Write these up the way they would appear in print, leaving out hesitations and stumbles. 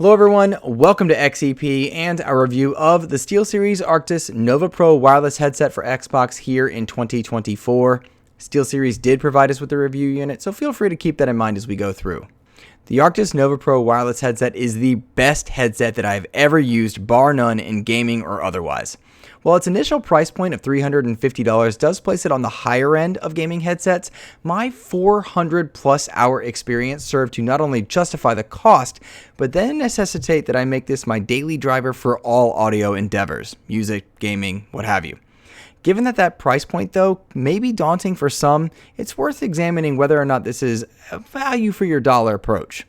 Hello everyone, welcome to XEP and our review of the SteelSeries Arctis Nova Pro wireless headset for Xbox here in 2024. SteelSeries did provide us with a review unit, so feel free to keep that in mind as we go through. The Arctis Nova Pro wireless headset is the best headset that I've ever used, bar none, in gaming or otherwise. While its initial price point of $350 does place it on the higher end of gaming headsets, my 400 plus hour experience served to not only justify the cost, but then necessitate that I make this my daily driver for all audio endeavors, music, gaming, what have you. Given that price point, though, may be daunting for some, it's worth examining whether or not this is a value for your dollar approach.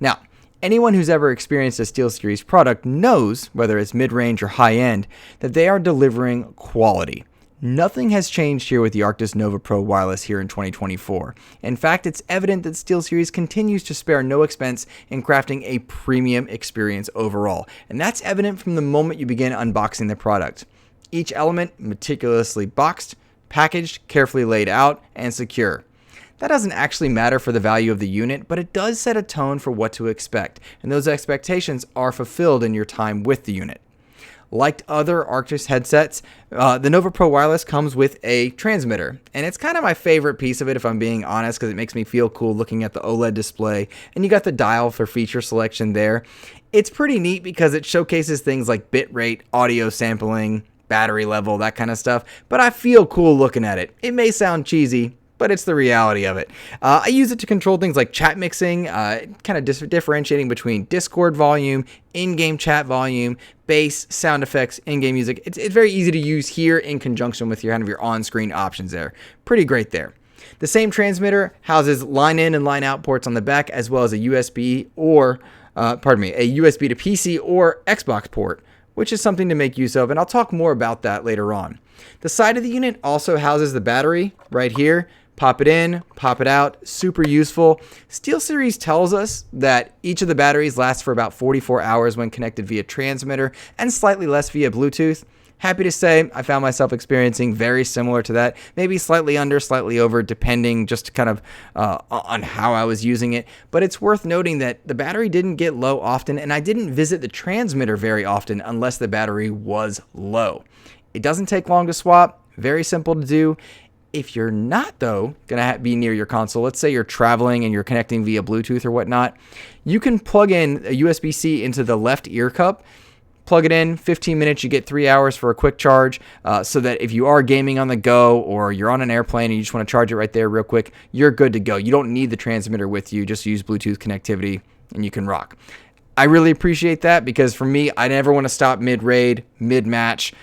Now, anyone who's ever experienced a SteelSeries product knows, whether it's mid-range or high-end, that they are delivering quality. Nothing has changed here with the Arctis Nova Pro wireless here in 2024. In fact, it's evident that SteelSeries continues to spare no expense in crafting a premium experience overall, and that's evident from the moment you begin unboxing the product. Each element meticulously boxed, packaged, carefully laid out, and secure. That doesn't actually matter for the value of the unit, but it does set a tone for what to expect, and those expectations are fulfilled in your time with the unit. Like other Arctis headsets, the Nova Pro Wireless comes with a transmitter, and it's kind of my favorite piece of it if I'm being honest, because it makes me feel cool looking at the OLED display, and you got the dial for feature selection there. It's pretty neat because it showcases things like bitrate, audio sampling, battery level, that kind of stuff, but I feel cool looking at it. It may sound cheesy, but it's the reality of it. I use it to control things like chat mixing, kind of differentiating between Discord volume, in-game chat volume, bass, sound effects, in-game music. It's very easy to use here in conjunction with your kind of your on-screen options there. Pretty great there. The same transmitter houses line in and line out ports on the back, as well as a USB or, a USB to PC or Xbox port, which is something to make use of, and I'll talk more about that later on. The side of the unit also houses the battery right here. Pop it in, pop it out, super useful. SteelSeries tells us that each of the batteries lasts for about 44 hours when connected via transmitter and slightly less via Bluetooth. Happy to say I found myself experiencing very similar to that, maybe slightly under, slightly over, depending just kind of on how I was using it. But it's worth noting that the battery didn't get low often, and I didn't visit the transmitter very often unless the battery was low. It doesn't take long to swap, very simple to do. If you're not, though, going to be near your console, let's say you're traveling and you're connecting via Bluetooth or whatnot, you can plug in a USB-C into the left ear cup. Plug it in, 15 minutes, you get 3 hours for a quick charge, so that if you are gaming on the go or you're on an airplane and you just want to charge it right there real quick, you're good to go. You don't need the transmitter with you, just use Bluetooth connectivity and you can rock. I really appreciate that because for me, I never want to stop mid-raid, mid-match,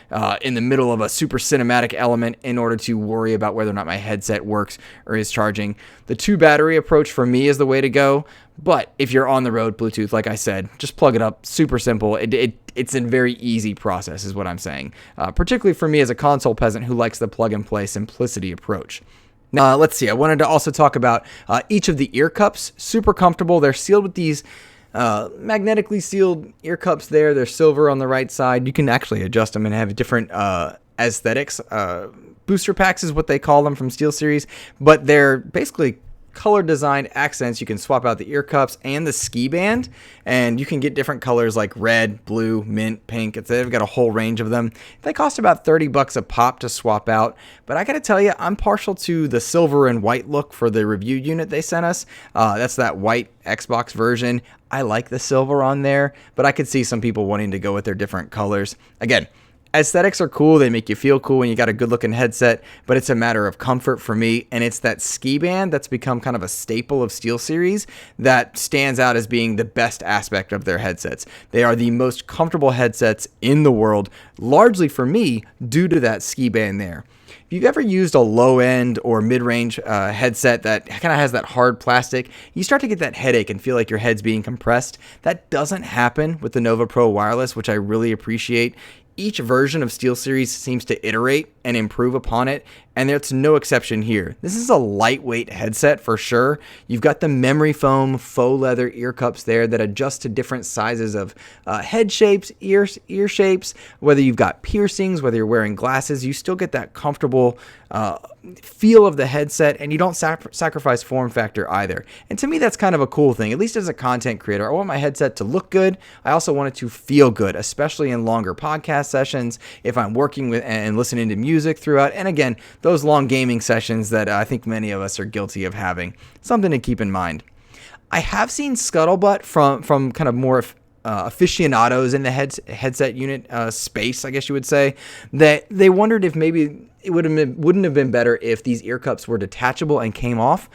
in the middle of a super cinematic element in order to worry about whether or not my headset works or is charging. The 2-battery approach for me is the way to go, but if you're on the road, Bluetooth, like I said, just plug it up, super simple. It's a very easy process is what I'm saying, particularly for me as a console peasant who likes the plug-and-play simplicity approach. Now, let's see, I wanted to also talk about each of the ear cups. Super comfortable. They're sealed with these magnetically sealed ear cups there. They're silver on the right side. You can actually adjust them and have different aesthetics. Booster packs is what they call them from SteelSeries, but they're basically color designed accents. You can swap out the ear cups and the ski band, and you can get different colors like red, blue, mint, pink. They've got a whole range of them. They cost about $30 a pop to swap out, but I gotta tell you, I'm partial to the silver and white look for the review unit they sent us. That's that white Xbox version. I like the silver on there, but I could see some people wanting to go with their different colors. Again, aesthetics are cool. They make you feel cool when you got a good looking headset, but it's a matter of comfort for me. And it's that ski band that's become kind of a staple of SteelSeries that stands out as being the best aspect of their headsets. They are the most comfortable headsets in the world, largely for me, due to that ski band there. If you've ever used a low-end or mid-range headset that kind of has that hard plastic, you start to get that headache and feel like your head's being compressed. That doesn't happen with the Nova Pro Wireless, which I really appreciate. Each version of SteelSeries seems to iterate and improve upon it, and it's no exception here. This is a lightweight headset for sure. You've got the memory foam faux leather ear cups there that adjust to different sizes of head shapes, ear shapes. Whether you've got piercings, whether you're wearing glasses, you still get that comfortable feel of the headset, and you don't sacrifice form factor either. And to me, that's kind of a cool thing. At least as a content creator, I want my headset to look good. I also want it to feel good, especially in longer podcast sessions, if I'm working with and listening to music throughout. And again, those long gaming sessions that I think many of us are guilty of having. Something to keep in mind. I have seen scuttlebutt from kind of more aficionados in the headset unit space, I guess you would say, that they wondered if maybe it wouldn't have been better if these ear cups were detachable and came off.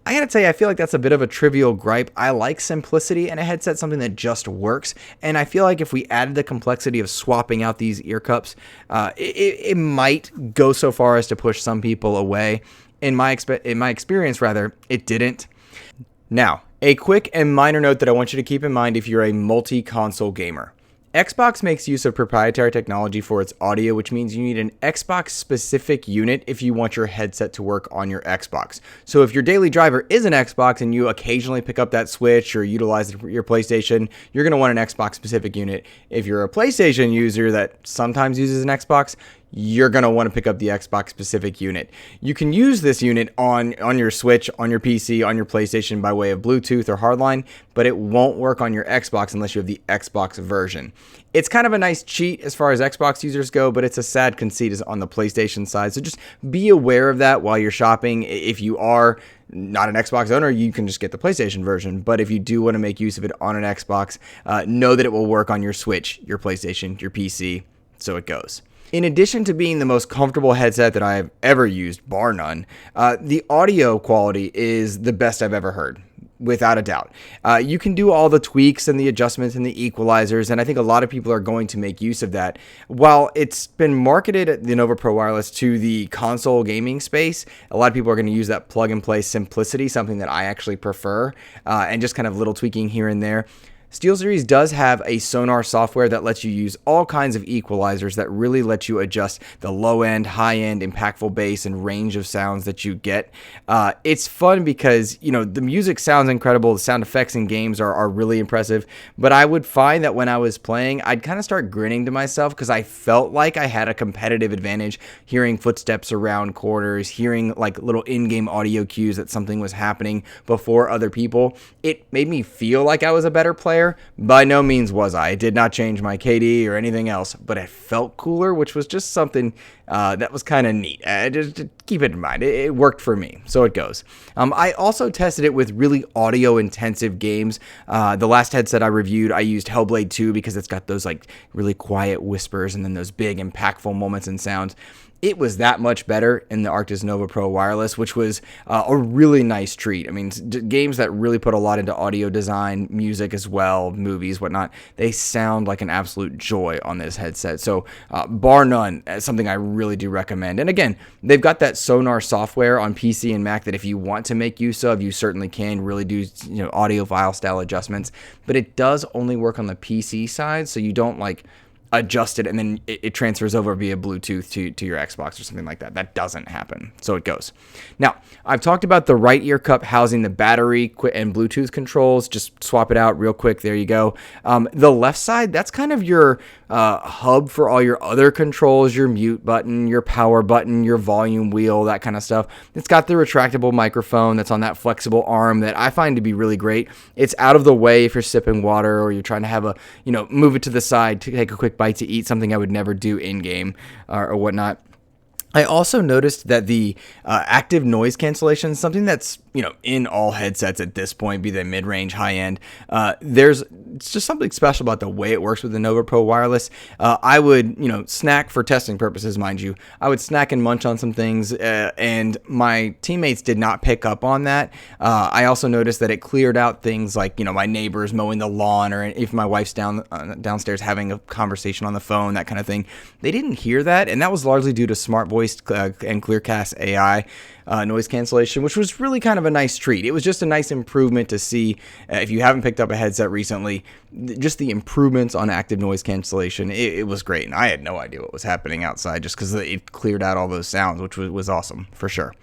I gotta tell you, I feel like that's a bit of a trivial gripe. I like simplicity in a headset, something that just works. And I feel like if we added the complexity of swapping out these ear cups, it might go so far as to push some people away. In my experience, rather, it didn't. Now, a quick and minor note that I want you to keep in mind if you're a multi-console gamer. Xbox makes use of proprietary technology for its audio, which means you need an Xbox-specific unit if you want your headset to work on your Xbox. So if your daily driver is an Xbox and you occasionally pick up that Switch or utilize your PlayStation, you're going to want an Xbox-specific unit. If you're a PlayStation user that sometimes uses an Xbox, you're going to want to pick up the Xbox-specific unit. You can use this unit on your Switch, on your PC, on your PlayStation by way of Bluetooth or hardline, but it won't work on your Xbox unless you have the Xbox version. It's kind of a nice cheat as far as Xbox users go, but it's a sad conceit on the PlayStation side. So just be aware of that while you're shopping. If you are not an Xbox owner, you can just get the PlayStation version. But if you do want to make use of it on an Xbox, know that it will work on your Switch, your PlayStation, your PC. So it goes. In addition to being the most comfortable headset that I have ever used, bar none, the audio quality is the best I've ever heard, without a doubt. You can do all the tweaks and the adjustments and the equalizers, and I think a lot of people are going to make use of that. While it's been marketed at the Nova Pro Wireless to the console gaming space, a lot of people are going to use that plug-and-play simplicity, something that I actually prefer, and just kind of little tweaking here and there. SteelSeries does have a Sonar software that lets you use all kinds of equalizers that really let you adjust the low end, high end, impactful bass and range of sounds that you get. It's fun because, the music sounds incredible. The sound effects in games are really impressive. But I would find that when I was playing, I'd kind of start grinning to myself because I felt like I had a competitive advantage hearing footsteps around corners, hearing like little in-game audio cues that something was happening before other people. It made me feel like I was a better player. By no means was I. It did not change my KD or anything else, but it felt cooler, which was just something that was kind of neat. Just keep it in mind. It worked for me, so it goes. I also tested it with really audio-intensive games. The last headset I reviewed, I used Hellblade 2 because it's got those like really quiet whispers and then those big, impactful moments and sounds. It was that much better in the Arctis Nova Pro Wireless, which was a really nice treat. I mean, games that really put a lot into audio design, music as well, movies, whatnot, they sound like an absolute joy on this headset. So bar none, something I really do recommend. And again, they've got that Sonar software on PC and Mac that if you want to make use of, you certainly can really do audiophile style adjustments. But it does only work on the PC side, so you don't adjust it and then it transfers over via Bluetooth to your Xbox or something like that. That doesn't happen. So it goes. Now, I've talked about the right ear cup housing the battery and Bluetooth controls. Just swap it out real quick. There you go. The left side, that's kind of your hub for all your other controls, your mute button, your power button, your volume wheel, that kind of stuff. It's got the retractable microphone that's on that flexible arm that I find to be really great. It's out of the way if you're sipping water or you're trying to have move it to the side to take a quick bite to eat, something I would never do in game or whatnot. I also noticed that the active noise cancellation is something that's in all headsets at this point, be they mid-range, high-end. It's just something special about the way it works with the Nova Pro Wireless. I would, snack for testing purposes, mind you. I would snack and munch on some things, and my teammates did not pick up on that. I also noticed that it cleared out things like, my neighbors mowing the lawn, or if my wife's downstairs having a conversation on the phone, that kind of thing. They didn't hear that, and that was largely due to smart voice voice and ClearCast AI noise cancellation, which was really kind of a nice treat. It was just a nice improvement to see. If you haven't picked up a headset recently, just the improvements on active noise cancellation, it was great. And I had no idea what was happening outside just because it cleared out all those sounds, which was awesome for sure.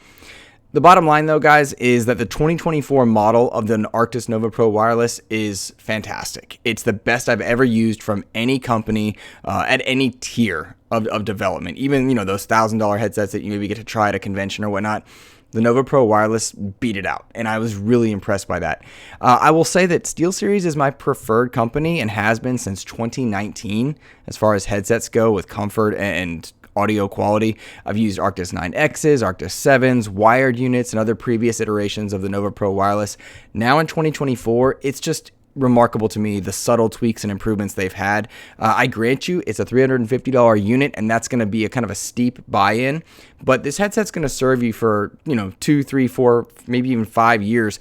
The bottom line, though, guys, is that the 2024 model of the Arctis Nova Pro Wireless is fantastic. It's the best I've ever used from any company at any tier of development. Even, those $1,000 headsets that you maybe get to try at a convention or whatnot. The Nova Pro Wireless beat it out, and I was really impressed by that. I will say that SteelSeries is my preferred company and has been since 2019 as far as headsets go with comfort and audio quality. I've used Arctis 9Xs, Arctis 7s, wired units, and other previous iterations of the Nova Pro Wireless. Now in 2024, it's just remarkable to me the subtle tweaks and improvements they've had. I grant you it's a $350 unit, and that's going to be a kind of a steep buy-in, but this headset's going to serve you for 2, 3, 4, maybe even 5 years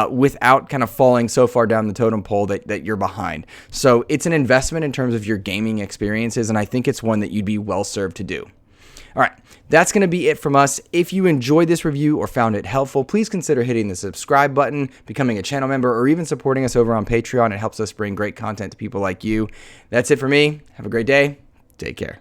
without kind of falling so far down the totem pole that you're behind. So it's an investment in terms of your gaming experiences, and I think it's one that you'd be well served to do. All right, that's going to be it from us. If you enjoyed this review or found it helpful, please consider hitting the subscribe button, becoming a channel member, or even supporting us over on Patreon. It helps us bring great content to people like you. That's it for me. Have a great day. Take care.